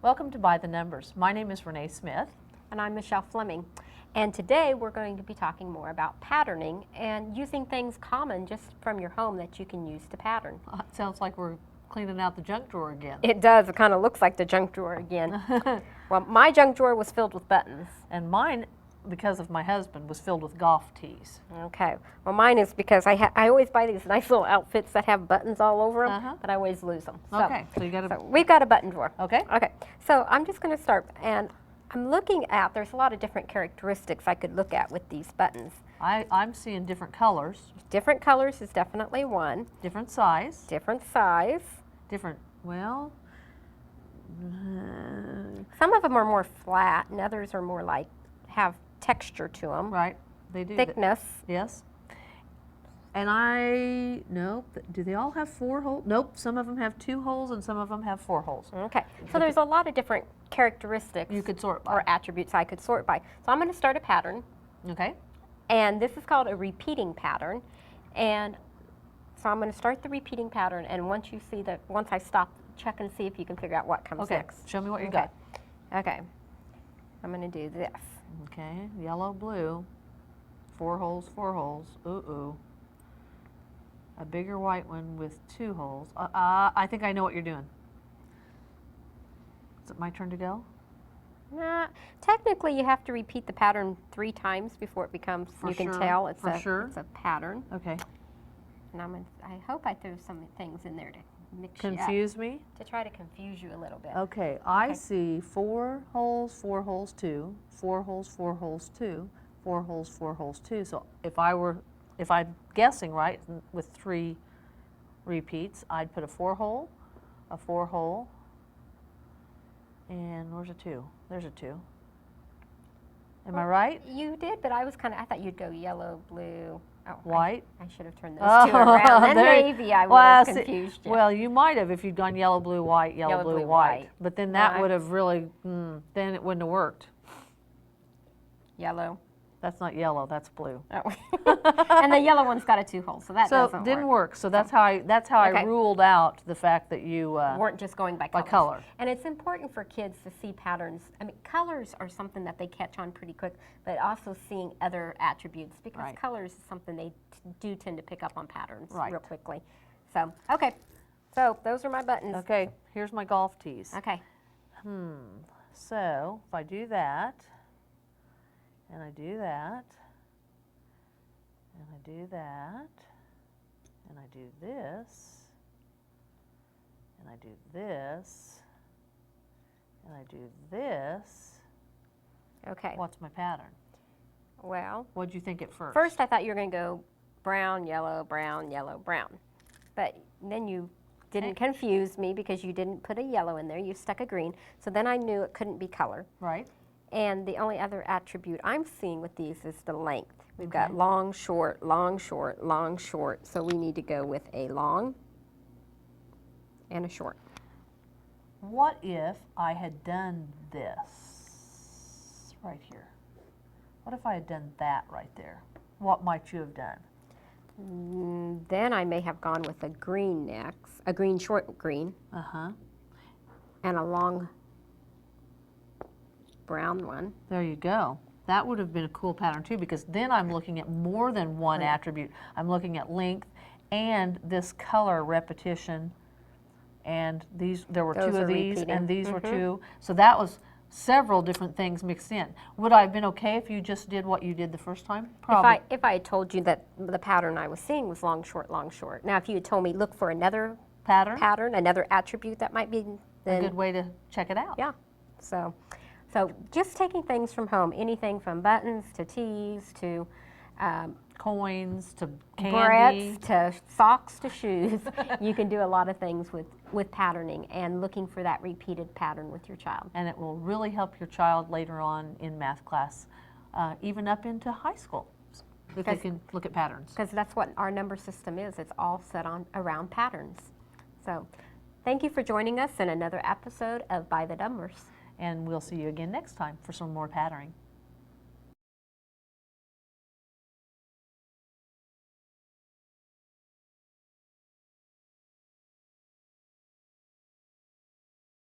Welcome to By the Numbers. My name is Renee Smith. And I'm Michelle Fleming. And today we're going to be talking more about patterning and using things common just from your home that you can use to pattern. It sounds like we're cleaning out the junk drawer again. It does. It kind of looks like the junk drawer again. Well, my junk drawer was filled with buttons. And mine, because of my husband, was filled with golf tees. Okay. Well, mine is because I always buy these nice little outfits that have buttons all over them, but I always lose them. Okay. So you got so we've got a button drawer. Okay. Okay. So I'm just going to start, and I'm looking at, there's a lot of different characteristics I could look at with these buttons. I'm seeing different colors. Different colors is definitely one. Different size. Different size. Different, well. Some of them are more flat, and others are more like, have texture to them. Right. They do. Thickness. Yes. And nope, do they all have 4 holes? Nope, some of them have 2 holes and some of them have 4 holes. Okay, so there's a lot of different characteristics you could sort by. or attributes I could sort by. So I'm going to start a pattern. Okay. And this is called a repeating pattern. And so I'm going to start the repeating pattern, and once I stop, check and see if you can figure out what comes next. Okay, show me what you got. Okay, I'm going to do this. Okay, yellow, blue, 4 holes, 4 holes. Ooh. A bigger white one with 2 holes. I think I know what you're doing. Is it my turn to go? Nah, technically you have to repeat the pattern 3 times before it becomes, can tell it's a pattern. Okay. And I hope I threw some things in there to mix Confuse me? To try to confuse you a little bit. Okay, I see 4 holes, 4 holes, 2, 4 holes, 4 holes, 2, 4 holes, 4 holes, 2. So if I'm guessing right with 3 repeats, I'd put a 4 hole, and where's a 2? There's a 2. Am I right? You did, but I thought you'd go yellow, blue. Oh, white. I should have turned those 2 around. Then maybe I would have confused you. Well, you might have if you'd gone yellow, blue, white, yellow, blue, white. But then that would have really, then it wouldn't have worked. Yellow. That's not yellow, that's blue. Oh. And the yellow one's got a 2 hole, so that doesn't didn't work. So that's how I ruled out the fact that you weren't just going by color. And it's important for kids to see patterns. I mean, colors are something that they catch on pretty quick, but also seeing other attributes, because colors is something they do tend to pick up on patterns real quickly. So, okay. So those are my buttons. Okay, here's my golf tees. Okay. So if I do that, and I do that, and I do that, and I do this, and I do this, and I do this. Okay. What's my pattern? Well, what'd you think at first? First I thought you were going to go brown, yellow, brown, yellow, brown. But then you didn't confuse me because you didn't put a yellow in there. You stuck a green. So then I knew it couldn't be color. Right. And the only other attribute I'm seeing with these is the length. We've got long, short, long, short, long, short. So we need to go with a long and a short. What if I had done this right here? What if I had done that right there? What might you have done? Then I may have gone with a green next, a green short green. And a long brown one. There you go. That would have been a cool pattern too, because then I'm looking at more than one attribute. I'm looking at length and this color repetition, and there were 2 of these, and these were 2. So that was several different things mixed in. Would I have been okay if you just did what you did the first time? Probably. If I had told you that the pattern I was seeing was long, short, long, short. Now if you had told me look for another pattern, another attribute that might be a good way to check it out. Yeah. So just taking things from home, anything from buttons to tees to coins to candy, barrettes to socks to shoes. You can do a lot of things with patterning and looking for that repeated pattern with your child. And it will really help your child later on in math class, even up into high school, if they can look at patterns. Because that's what our number system is. It's all set around patterns. So thank you for joining us in another episode of By the Numbers. And we'll see you again next time for some more patterning.